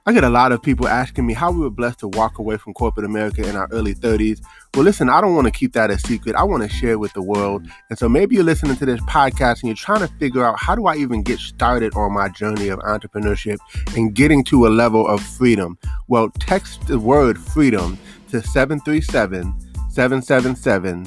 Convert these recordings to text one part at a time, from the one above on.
I get a lot of people asking me how we were blessed to walk away from corporate America in our early 30s. Well, listen, I don't want to keep that a secret. I want to share it with the world. And so maybe you're listening to this podcast and you're trying to figure out how do I even get started on my journey of entrepreneurship and getting to a level of freedom. Well, text the word freedom to 737 777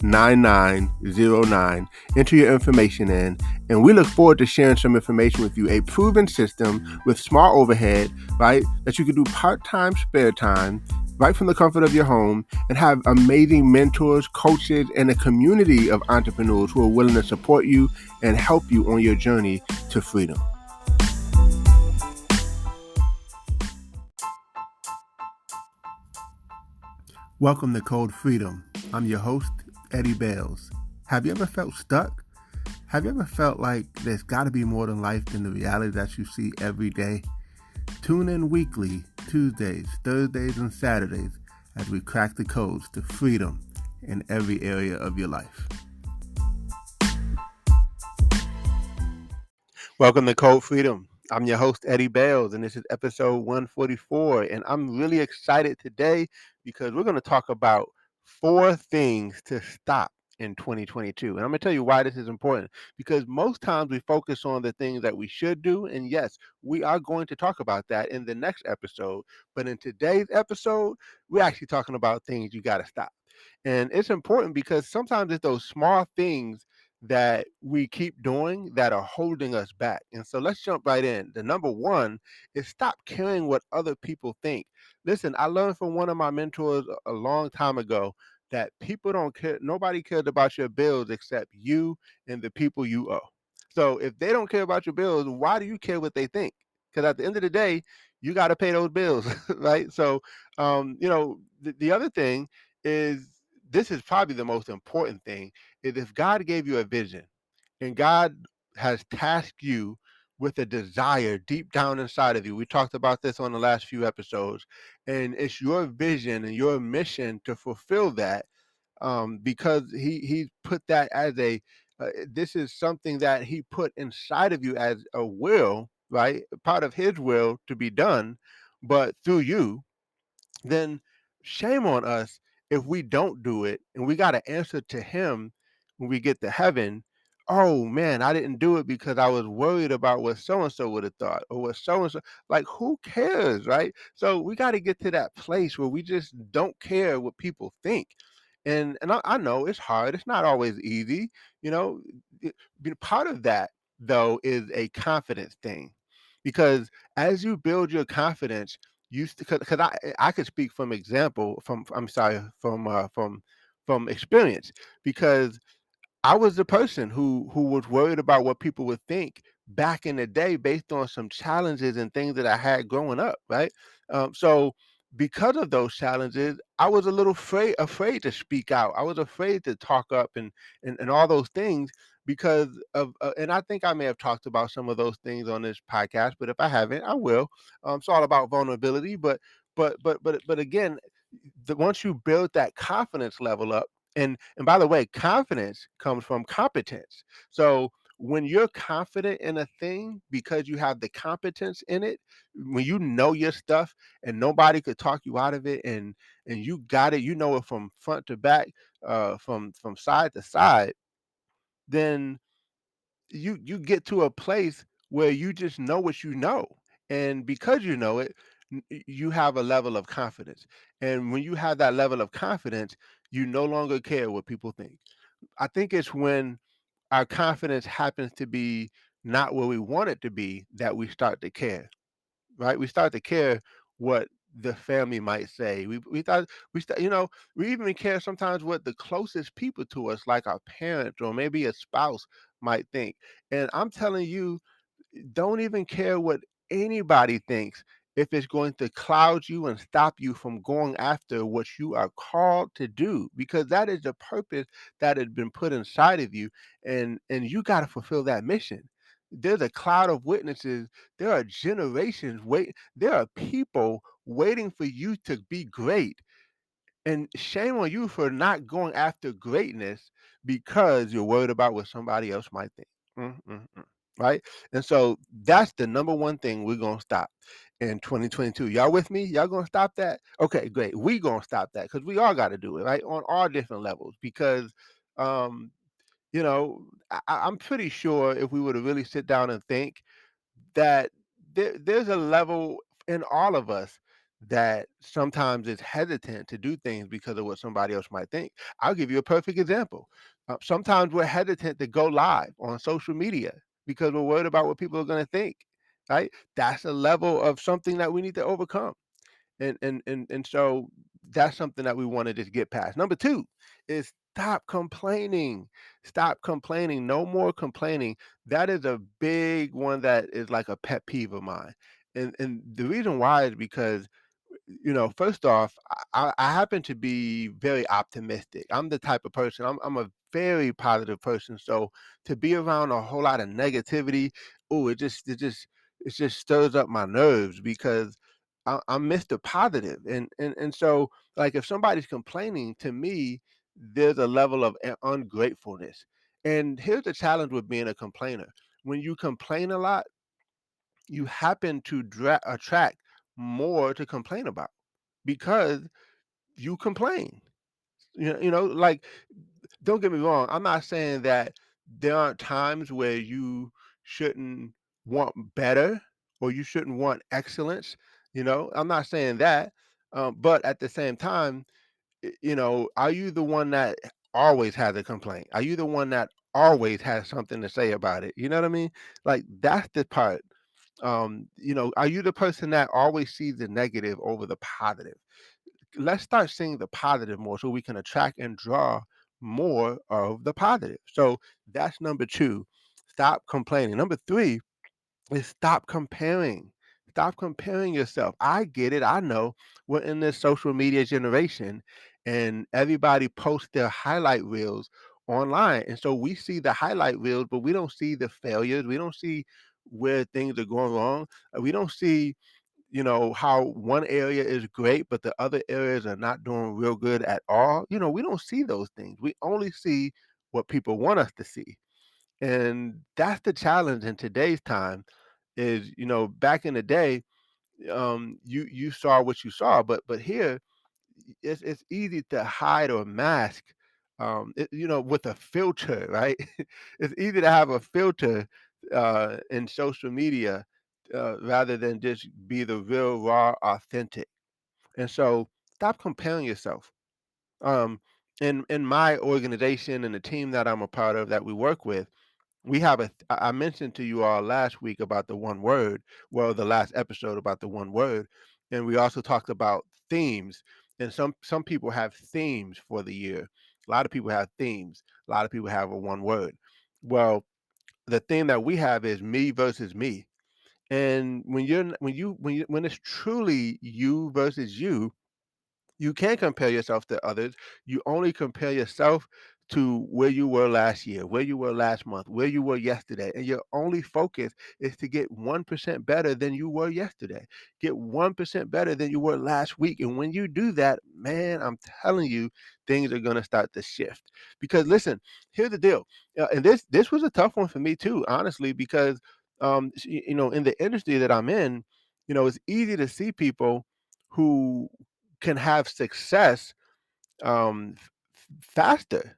9909. Enter your information in, and we look forward to sharing some information with you. A proven system with small overhead, right? That you can do part-time, spare time, right from the comfort of your home, and have amazing mentors, coaches, and a community of entrepreneurs who are willing to support you and help you on your journey to freedom. Welcome to Code Freedom. I'm your host, Eddie Bales. Have you ever felt stuck? Have you ever felt like there's got to be more than life than the reality that you see every day? Tune in weekly, Tuesdays, Thursdays, and Saturdays as we crack the codes to freedom in every area of your life. Welcome to Code Freedom. I'm your host, Eddie Bales, and this is episode 144. And I'm really excited today because we're going to talk about 4 things to stop in 2022. And I'm going to tell you why this is important, because most times we focus on the things that we should do. And yes, we are going to talk about that in the next episode. But in today's episode, we're actually talking about things you got to stop. And it's important because sometimes it's those small things that we keep doing that are holding us back. And so let's jump right in. The number one is stop caring what other people think. Listen, I learned from one of my mentors a long time ago that people don't care, nobody cares about your bills except you and the people you owe. So if they don't care about your bills, why do you care what they think? Because at the end of the day, you got to pay those bills, right? So, the other thing is, this is probably the most important thing, is if God gave you a vision and God has tasked you with a desire deep down inside of you. We talked about this on the last few episodes, and it's your vision and your mission to fulfill that, because he put that as this is something that he put inside of you as a will, right? Part of his will to be done, but through you, then shame on us if we don't do it and we got to answer to him when we get to heaven. Oh man, I didn't do it because I was worried about what so and so would have thought, or what so and so, like, who cares, right? So we got to get to that place where we just don't care what people think. And I know it's hard, it's not always easy, you know. Part of that, though, is a confidence thing, because as you build your confidence, used to, because I could speak from example, from I'm sorry, from experience, because I was the person who was worried about what people would think back in the day based on some challenges and things that I had growing up, right? So because of those challenges, I was a little afraid to speak out. I was afraid to talk up and all those things because of and I think I may have talked about some of those things on this podcast, but if I haven't, I will. It's all about vulnerability, but again, once you build that confidence level up, and by the way, confidence comes from competence. So when you're confident in a thing because you have the competence in it, when you know your stuff and nobody could talk you out of it, and you got it, you know it from front to back, from side to side, then you get to a place where you just know what you know, and because you know it, you have a level of confidence, and when you have that level of confidence, you no longer care what people think. I think it's when our confidence happens to be not where we want it to be that we start to care, right? We start to care what the family might say. We even care sometimes what the closest people to us, like our parents or maybe a spouse, might think. And I'm telling you, don't even care what anybody thinks if it's going to cloud you and stop you from going after what you are called to do, because that is the purpose that has been put inside of you, and you got to fulfill that mission. There's a cloud of witnesses. There are generations wait, there are people waiting for you to be great, and shame on you for not going after greatness because you're worried about what somebody else might think. Mm, mm, mm. right? And so that's the number one thing we're gonna stop in 2022. Y'all with me? Y'all gonna stop that? Okay, great. We gonna stop that because we all got to do it, right, on all different levels. Because um, I'm pretty sure if we were to really sit down and think that there's a level in all of us that sometimes is hesitant to do things because of what somebody else might think. I'll give you a perfect example. Sometimes we're hesitant to go live on social media because we're worried about what people are going to think. Right? That's a level of something that we need to overcome, and so that's something that we want to just get past. Number two is stop complaining. Stop complaining. No more complaining. That is a big one that is like a pet peeve of mine. And the reason why is because, first off, I happen to be very optimistic. I'm the type of person, I'm a very positive person. So to be around a whole lot of negativity, oh, it just stirs up my nerves because I'm Mr. Positive. And so, like, if somebody's complaining to me, there's a level of ungratefulness. And here's the challenge with being a complainer. When you complain a lot, you happen to attract more to complain about because you complain. Like, don't get me wrong. I'm not saying that there aren't times where you shouldn't want better or you shouldn't want excellence. I'm not saying that. But at the same time, are you the one that always has a complaint? Are you the one that always has something to say about it? You know what I mean? Like, that's the part. Are you the person that always sees the negative over the positive? Let's start seeing the positive more so we can attract and draw more of the positive. So that's number two. Stop complaining. Number three is stop comparing. Stop comparing yourself. I get it. I know we're in this social media generation and everybody posts their highlight reels online. And so we see the highlight reels, but we don't see the failures. We don't see where things are going wrong. We don't see, how one area is great, but the other areas are not doing real good at all. We don't see those things. We only see what people want us to see. And that's the challenge in today's time is, back in the day, you saw what you saw, but here it's easy to hide or mask, with a filter, right? It's easy to have a filter in social media rather than just be the real, raw, authentic. And so stop comparing yourself. Um, in my organization and the team that I'm a part of that we work with, we have I mentioned to you all last week about the one word, well, the last episode about the one word, and we also talked about themes. And some people have themes for the year. A lot of people have themes. A lot of people have a one word. Well, the theme that we have is me versus me. And when it's truly you versus you can't compare yourself to others. You only compare yourself to where you were last year, where you were last month, where you were yesterday. And your only focus is to get 1% better than you were yesterday. Get 1% better than you were last week. And when you do that, man, I'm telling you, things are going to start to shift. Because listen, here's the deal. And this was a tough one for me too, honestly, because in the industry that I'm in, it's easy to see people who can have success faster.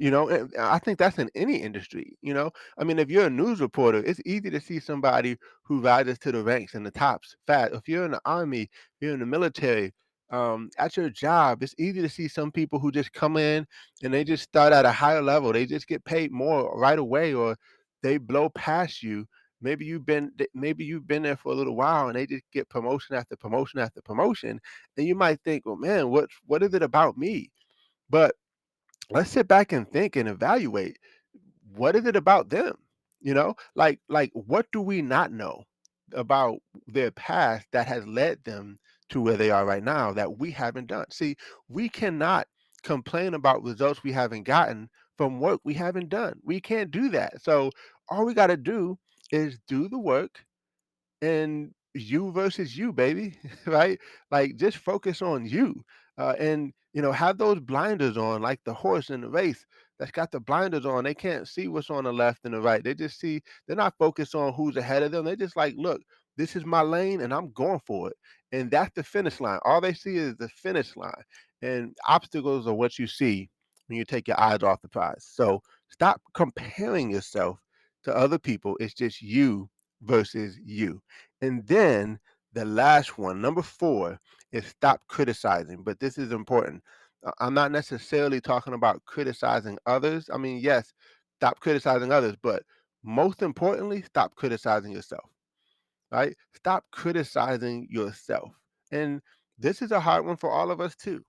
And I think that's in any industry. I mean, if you're a news reporter, it's easy to see somebody who rises to the ranks and the tops fast. If you're in the army, if you're in the military, at your job, it's easy to see some people who just come in and they just start at a higher level. They just get paid more right away, or they blow past you. Maybe you've been there for a little while and they just get promotion after promotion after promotion, and you might think, well, man, what is it about me? But let's sit back and think and evaluate, what is it about them? Like what do we not know about their past that has led them to where they are right now that we haven't done? See, we cannot complain about results we haven't gotten from work we haven't done. We can't do that. So all we got to do is do the work, and you versus you, baby, right? Like, just focus on you, and have those blinders on, like the horse in the race. that's got the blinders on. They can't see what's on the left and the right. They're not focused on who's ahead of them. They just like, look, this is my lane and I'm going for it. And that's the finish line. All they see is the finish line. And obstacles are what you see when you take your eyes off the prize. So stop comparing yourself to other people. It's just you versus you. And then the last one, number 4, is stop criticizing. But this is important. I'm not necessarily talking about criticizing others. I mean, yes, stop criticizing others, but most importantly, stop criticizing yourself, right? Stop criticizing yourself. And this is a hard one for all of us too,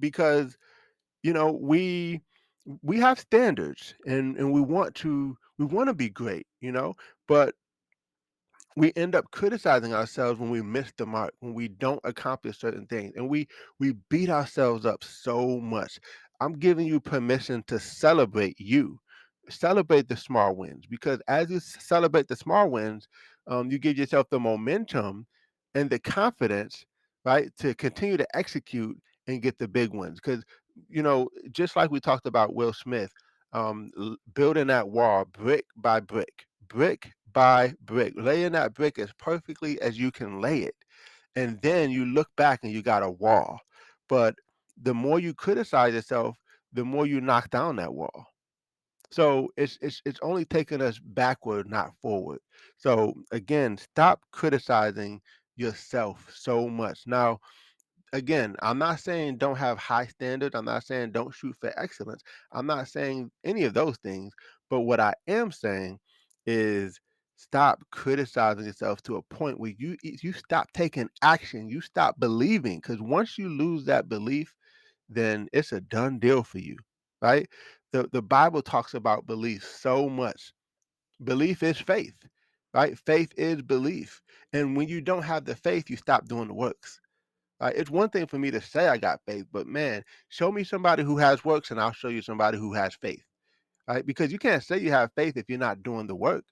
because you know, we have standards and we want to be great, but we end up criticizing ourselves when we miss the mark, when we don't accomplish certain things, and we beat ourselves up so much. I'm giving you permission to celebrate you, celebrate the small wins, because as you celebrate the small wins, you give yourself the momentum and the confidence, right, to continue to execute and get the big wins. Because just like we talked about Will Smith, building that wall brick by brick, brick by brick, laying that brick as perfectly as you can lay it. And then you look back and you got a wall. But the more you criticize yourself, the more you knock down that wall. So it's only taking us backward, not forward. So again, stop criticizing yourself so much. Now, again, I'm not saying don't have high standards. I'm not saying don't shoot for excellence. I'm not saying any of those things. But what I am saying is stop criticizing yourself to a point where you stop taking action. You stop believing, because once you lose that belief, then it's a done deal for you, right? The Bible talks about belief so much. Belief is faith, right? Faith is belief. And when you don't have the faith, you stop doing the works. It's one thing for me to say I got faith, but man, show me somebody who has works and I'll show you somebody who has faith, right? Because you can't say you have faith if you're not doing the work.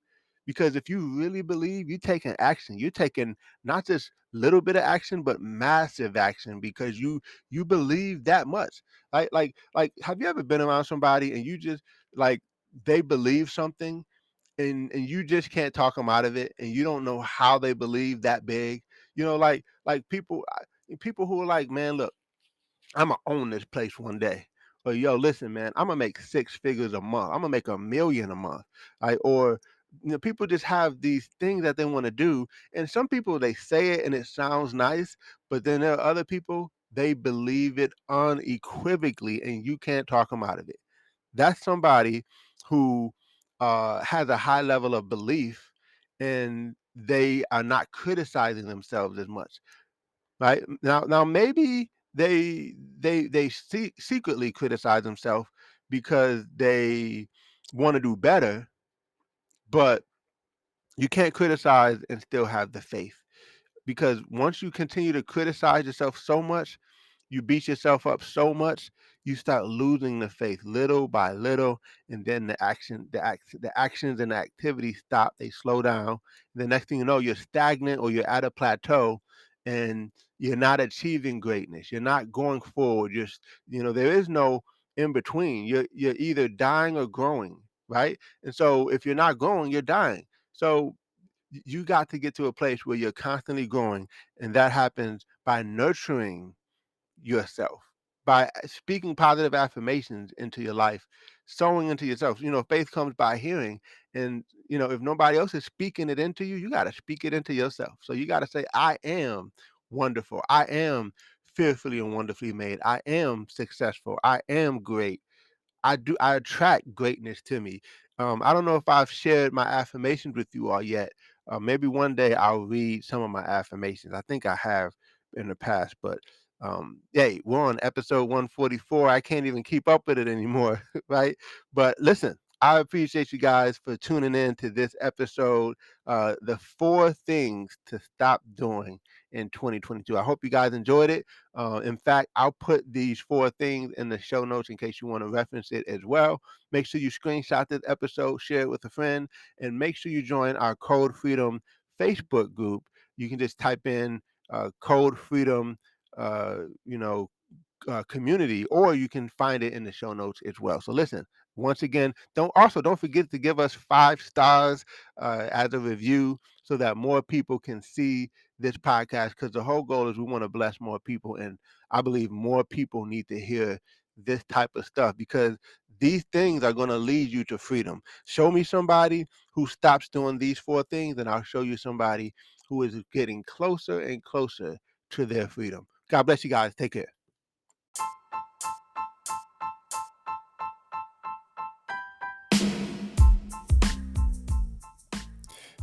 Because if you really believe, you're taking action. You're taking not just little bit of action, but massive action because you believe that much. Like, have you ever been around somebody and you just like they believe something and you just can't talk them out of it, and you don't know how they believe that big. Like people who are like, man, look, I'm gonna own this place one day. Or yo, listen, man, I'm gonna make 6 figures a month. I'm gonna make 1 million a month. Right? Or people just have these things that they want to do, and some people they say it and it sounds nice, but then there are other people they believe it unequivocally, and you can't talk them out of it. That's somebody who has a high level of belief, and they are not criticizing themselves as much. Right now, maybe they secretly criticize themselves because they want to do better, but you can't criticize and still have the faith, because once you continue to criticize yourself so much, you beat yourself up so much, you start losing the faith little by little, and then the actions and the activities stop. They slow down. The next thing you know, you're stagnant or you're at a plateau, and you're not achieving greatness. You're not going forward. There is no in between. You're either dying or growing, right? And so if you're not growing, you're dying. So you got to get to a place where you're constantly growing, and that happens by nurturing yourself, by speaking positive affirmations into your life, sowing into yourself. Faith comes by hearing, and if nobody else is speaking it into you, you got to speak it into yourself. So you got to say, I am wonderful, I am fearfully and wonderfully made, I am successful, I am great, I attract greatness to me. I don't know if I've shared my affirmations with you all yet. Maybe one day I'll read some of my affirmations. I think I have in the past, but hey, we're on episode 144. I can't even keep up with it anymore, right? But listen, I appreciate you guys for tuning in to this episode, the 4 things to stop doing in 2022. I hope you guys enjoyed it. In fact, I'll put these 4 things in the show notes in case you want to reference it as well. Make sure you screenshot this episode, share it with a friend, and make sure you join our Code Freedom Facebook group. You can just type in Code Freedom, uh, you know, community, or you can find it in the show notes as well. So listen, once again, don't forget to give us 5 stars as a review so that more people can see this podcast, because the whole goal is we want to bless more people, and I believe more people need to hear this type of stuff, because these things are going to lead you to freedom. Show me somebody who stops doing these 4 things, and I'll show you somebody who is getting closer and closer to their freedom. God bless you guys. Take care.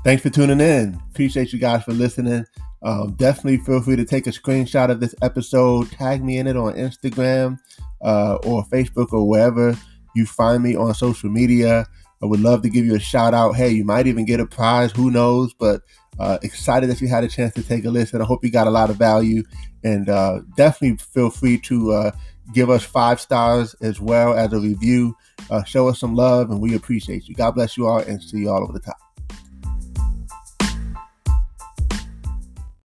Thanks for tuning in. Appreciate you guys for listening. Definitely feel free to take a screenshot of this episode, tag me in it on Instagram or Facebook or wherever you find me on social media. I would love to give you a shout out. Hey, you might even get a prize. Who knows? But excited that you had a chance to take a listen. I hope you got a lot of value. And definitely feel free to give us 5 stars as well as a review. Show us some love, and we appreciate you. God bless you all, and see you all over the top.